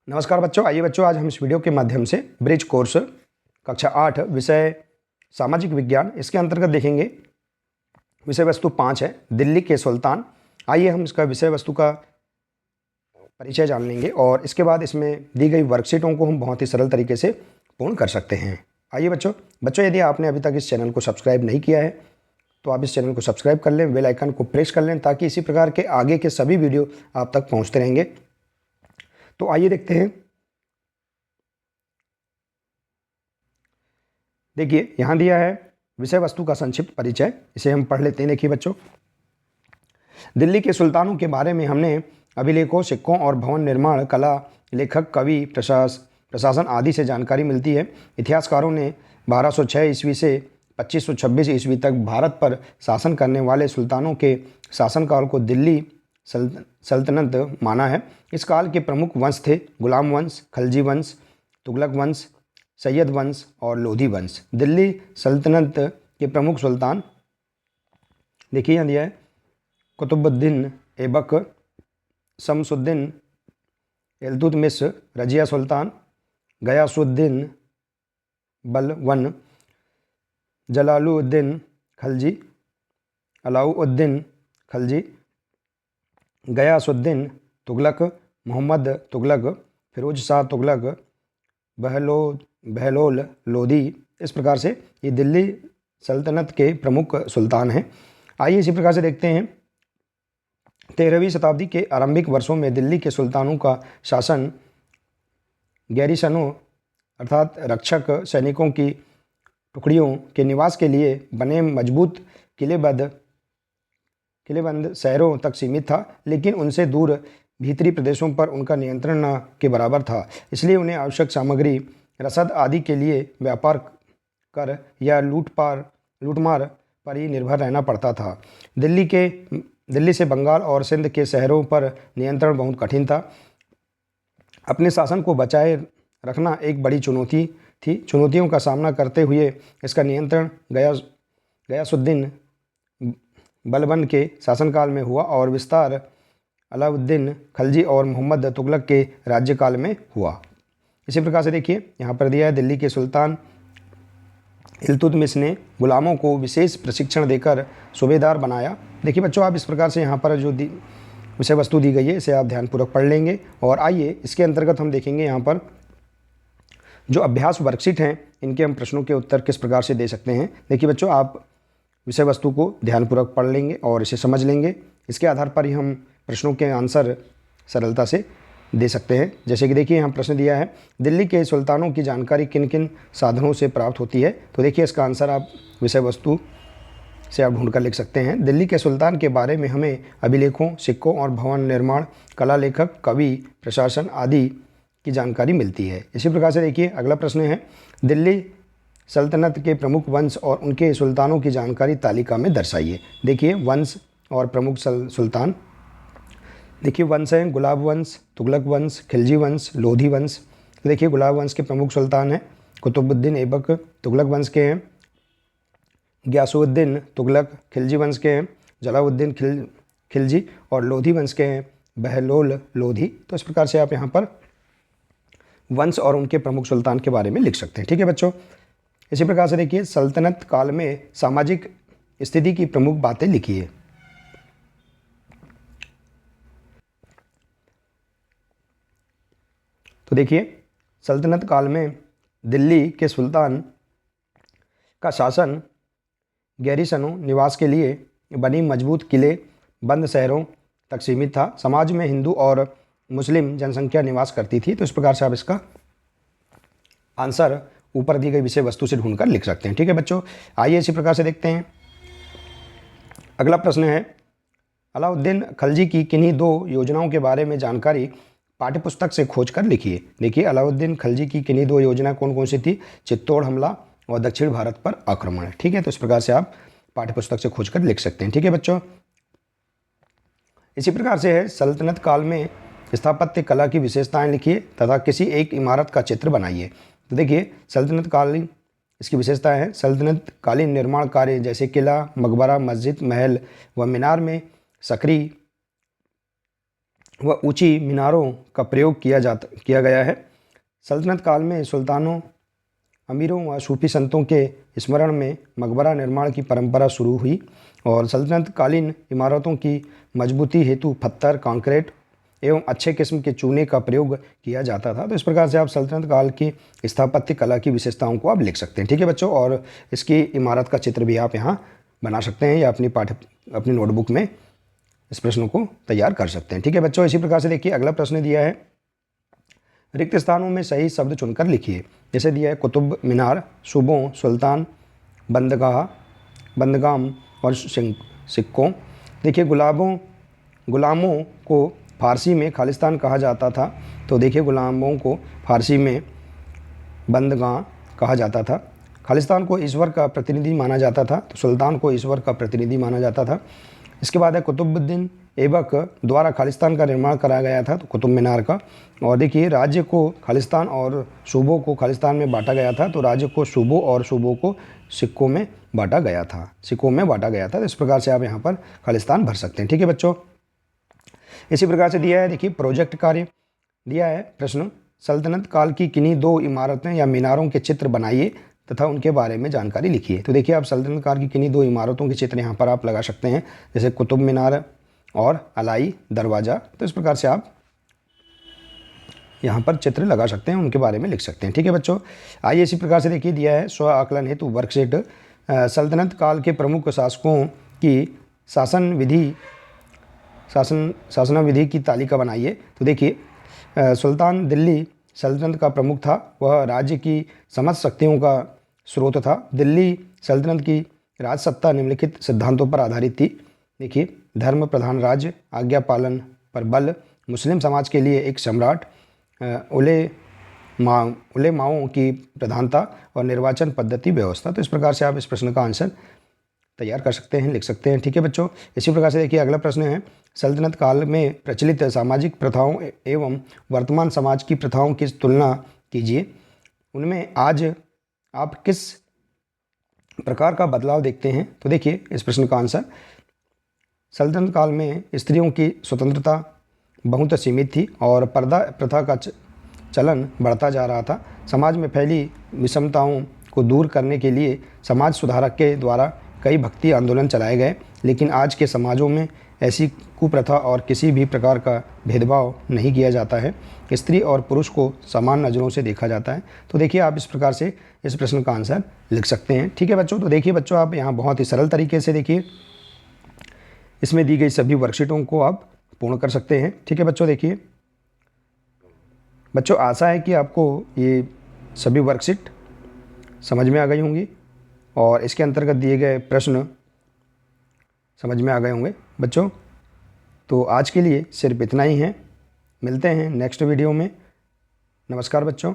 नमस्कार बच्चों, आइए बच्चों आज हम इस वीडियो के माध्यम से ब्रिज कोर्स कक्षा 8 विषय सामाजिक विज्ञान इसके अंतर्गत देखेंगे। विषय वस्तु 5 है दिल्ली के सुल्तान। आइए हम इसका विषय वस्तु का परिचय जान लेंगे और इसके बाद इसमें दी गई वर्कशीटों को हम बहुत ही सरल तरीके से पूर्ण कर सकते हैं। आइए बच्चों यदि आपने अभी तक इस चैनल को सब्सक्राइब नहीं किया है तो आप इस चैनल को सब्सक्राइब कर लें, बेल आइकन को प्रेस कर लें ताकि इसी प्रकार के आगे के सभी वीडियो आप तक पहुँचते रहेंगे। तो आइए देखते हैं। देखिए यहाँ दिया है विषय वस्तु का संक्षिप्त परिचय, इसे हम पढ़ लेते हैं। देखिए बच्चों, दिल्ली के सुल्तानों के बारे में हमने अभिलेखों, सिक्कों और भवन निर्माण कला, लेखक, कवि, प्रशासन आदि से जानकारी मिलती है। इतिहासकारों ने 1206 ईस्वी से 2526 ईस्वी तक भारत पर शासन करने वाले सुल्तानों के शासनकाल को दिल्ली सल्तनत माना है। इस काल के प्रमुख वंश थे गुलाम वंश, खलजी वंश, तुगलक वंश, सैयद वंश और लोधी वंश। दिल्ली सल्तनत के प्रमुख सुल्तान देखिए यहाँ दिया है कुतुबुद्दीन ऐबक, शमसुद्दीन, इल्तुतमिश, रजिया सुल्तान, गयासुद्दीन बलवन, जलालुद्दीन खलजी, अलाउद्दीन खलजी, गयासुद्दीन तुगलक, मोहम्मद तुगलक, फिरोज शाह तुगलक, बहलोल लोधी। इस प्रकार से ये दिल्ली सल्तनत के प्रमुख सुल्तान हैं। आइए इसी प्रकार से देखते हैं। 13वीं शताब्दी के आरंभिक वर्षों में दिल्ली के सुल्तानों का शासन गैरिसनों अर्थात रक्षक सैनिकों की टुकड़ियों के निवास के लिए बने मजबूत किलेबंद शहरों तक सीमित था, लेकिन उनसे दूर भीतरी प्रदेशों पर उनका नियंत्रण न के बराबर था। इसलिए उन्हें आवश्यक सामग्री, रसद आदि के लिए व्यापार कर या लूटमार पर ही निर्भर रहना पड़ता था। दिल्ली से बंगाल और सिंध के शहरों पर नियंत्रण बहुत कठिन था। अपने शासन को बचाए रखना एक बड़ी चुनौती थी। चुनौतियों का सामना करते हुए इसका नियंत्रण गयासुद्दीन बलबन के शासनकाल में हुआ और विस्तार अलाउद्दीन खलजी और मोहम्मद तुगलक के राज्यकाल में हुआ। इसी प्रकार से देखिए यहाँ पर दिया है दिल्ली के सुल्तान इल्तुतमिश ने गुलामों को विशेष प्रशिक्षण देकर सूबेदार बनाया। देखिए बच्चों, आप इस प्रकार से यहाँ पर जो विषय वस्तु दी गई है इसे आप ध्यानपूर्वक पढ़ लेंगे। और आइए इसके अंतर्गत हम देखेंगे यहाँ पर जो अभ्यास वर्कशीट हैं इनके हम प्रश्नों के उत्तर किस प्रकार से दे सकते हैं। देखिए बच्चों, आप विषय वस्तु को ध्यानपूर्वक पढ़ लेंगे और इसे समझ लेंगे। इसके आधार पर ही हम प्रश्नों के आंसर सरलता से दे सकते हैं। जैसे कि देखिए यहाँ प्रश्न दिया है दिल्ली के सुल्तानों की जानकारी किन किन साधनों से प्राप्त होती है। तो देखिए इसका आंसर आप विषय वस्तु से आप ढूंढकर लिख सकते हैं। दिल्ली के सुल्तान के बारे में हमें अभिलेखों, सिक्कों और भवन निर्माण कला, लेखक, कवि, प्रशासन आदि की जानकारी मिलती है। इसी प्रकार से देखिए अगला प्रश्न है दिल्ली सल्तनत के प्रमुख वंश और उनके सुल्तानों की जानकारी तालिका में दर्शाइए। देखिए वंश और प्रमुख सुल्तान, देखिए वंश हैं गुलाब वंश, तुगलक वंश, खिलजी वंश, लोधी वंश। तो देखिए गुलाब वंश के प्रमुख सुल्तान हैं कुतुबुद्दीन ऐबक, तुगलक वंश के हैं गयासुद्दीन तुगलक, खिलजी वंश के हैं जलालुद्दीन खिलजी और लोधी वंश के हैं बहलोल लोधी। तो इस प्रकार से आप यहाँ पर वंश और उनके प्रमुख सुल्तान के बारे में लिख सकते हैं। ठीक है बच्चों, इसी प्रकार से देखिए सल्तनत काल में सामाजिक स्थिति की प्रमुख बातें लिखिए। तो देखिए सल्तनत काल में दिल्ली के सुल्तान का शासन गैरिसनों निवास के लिए बनी मजबूत किले बंद शहरों तक सीमित था। समाज में हिंदू और मुस्लिम जनसंख्या निवास करती थी। तो इस प्रकार से आप इसका आंसर ऊपर दी गई विषय वस्तु से ढूंढकर लिख सकते हैं। ठीक है बच्चों, आइए इसी प्रकार से देखते हैं। अगला प्रश्न है अलाउद्दीन खलजी की किन्हीं दो योजनाओं के बारे में जानकारी पाठ्यपुस्तक से खोजकर लिखिए। देखिए अलाउद्दीन खलजी की किन्हीं दो योजना कौन कौन सी थी? चित्तौड़ हमला और दक्षिण भारत पर आक्रमण। ठीक है, तो इस प्रकार से आप पाठ्यपुस्तक से खोजकर लिख सकते हैं। ठीक है बच्चों, इसी प्रकार से है सल्तनत काल में स्थापत्य कला की विशेषताएं लिखिए तथा किसी एक इमारत का चित्र बनाइए। तो देखिए सल्तनत कालीन इसकी विशेषताएं हैं सल्तनत कालीन निर्माण कार्य जैसे किला, मकबरा, मस्जिद, महल व मीनार में सक्रिय व ऊंची मीनारों का प्रयोग किया गया है। सल्तनत काल में सुल्तानों, अमीरों व सूफी संतों के स्मरण में मकबरा निर्माण की परंपरा शुरू हुई और सल्तनत कालीन इमारतों की मजबूती हेतु पत्थर, कंक्रीट एवं अच्छे किस्म के चूने का प्रयोग किया जाता था। तो इस प्रकार से आप सल्तनत काल की स्थापत्य कला की विशेषताओं को आप लिख सकते हैं। ठीक है बच्चों, और इसकी इमारत का चित्र भी आप यहाँ बना सकते हैं या अपनी नोटबुक में इस प्रश्न को तैयार कर सकते हैं। ठीक है बच्चों, इसी प्रकार से देखिए अगला प्रश्न दिया है, रिक्त स्थानों में सही शब्द चुनकर लिखिए। जैसे दिया है कुतुब मीनार, सूबों, सुल्तान, बंदगाह, बंदगाम और सिक्कों। देखिए गुलामों को फारसी में खालिस्तान कहा जाता था। तो देखिए गुलामों को फारसी में बंदगाह कहा जाता था। खालिस्तान को ईश्वर का प्रतिनिधि माना जाता था, तो सुल्तान को ईश्वर का प्रतिनिधि माना जाता था। इसके बाद है कुतुबुद्दीन ऐबक द्वारा खालिस्तान का निर्माण कराया गया था, तो कुतुब मीनार का। और देखिए राज्य को खालिस्तान और सूबों को खालिस्तान में बांटा गया था, तो राज्य को सूबों और सूबों को सिक्कों में बांटा गया था। तो इस प्रकार से आप यहाँ पर खालिस्तान भर सकते हैं। ठीक है बच्चों, इसी प्रकार से दिया है, देखिए प्रोजेक्ट कार्य दिया है प्रश्न, सल्तनत काल की किन्हीं 2 इमारतें या मीनारों के चित्र बनाइए तथा उनके बारे में जानकारी लिखिए। तो देखिए आप सल्तनत काल की किन्हीं 2 इमारतों के चित्र यहाँ पर आप लगा सकते हैं, जैसे कुतुब मीनार और अलाई दरवाज़ा। तो इस प्रकार से आप यहाँ पर चित्र लगा सकते हैं, उनके बारे में लिख सकते हैं। ठीक है बच्चों, आइए इसी प्रकार से देखिए दिया है स्व आकलन हेतु वर्कशीट, सल्तनत काल के प्रमुख शासकों की शासनाविधि की तालिका बनाइए। तो देखिए सुल्तान दिल्ली सल्तनत का प्रमुख था, वह राज्य की समस्त शक्तियों का स्रोत था। दिल्ली सल्तनत की राजसत्ता निम्नलिखित सिद्धांतों पर आधारित थी। देखिए धर्म प्रधान राज्य, आज्ञा पालन पर बल, मुस्लिम समाज के लिए एक सम्राट, उलेमाओं की प्रधानता और निर्वाचन पद्धति व्यवस्था। तो इस प्रकार से आप इस प्रश्न का आंसर तैयार कर सकते हैं, लिख सकते हैं। ठीक है बच्चों, इसी प्रकार से देखिए अगला प्रश्न है, सल्तनत काल में प्रचलित सामाजिक प्रथाओं एवं वर्तमान समाज की प्रथाओं की तुलना कीजिए। उनमें आज आप किस प्रकार का बदलाव देखते हैं। तो देखिए इस प्रश्न का आंसर, सल्तनत काल में स्त्रियों की स्वतंत्रता बहुत सीमित थी और पर्दा प्रथा का चलन बढ़ता जा रहा था। समाज में फैली विषमताओं को दूर करने के लिए समाज सुधारक के द्वारा कई भक्ति आंदोलन चलाए गए, लेकिन आज के समाजों में ऐसी कुप्रथा और किसी भी प्रकार का भेदभाव नहीं किया जाता है। स्त्री और पुरुष को समान नज़रों से देखा जाता है। तो देखिए आप इस प्रकार से इस प्रश्न का आंसर लिख सकते हैं। ठीक है बच्चों, तो देखिए बच्चों आप यहाँ बहुत ही सरल तरीके से देखिए इसमें दी गई सभी वर्कशीटों को आप पूर्ण कर सकते हैं। ठीक है बच्चों, देखिए बच्चों आशा है कि आपको ये सभी वर्कशीट समझ में आ गई होंगी और इसके अंतर्गत दिए गए प्रश्न समझ में आ गए होंगे बच्चों। तो आज के लिए सिर्फ इतना ही है, मिलते हैं नेक्स्ट वीडियो में। नमस्कार बच्चों।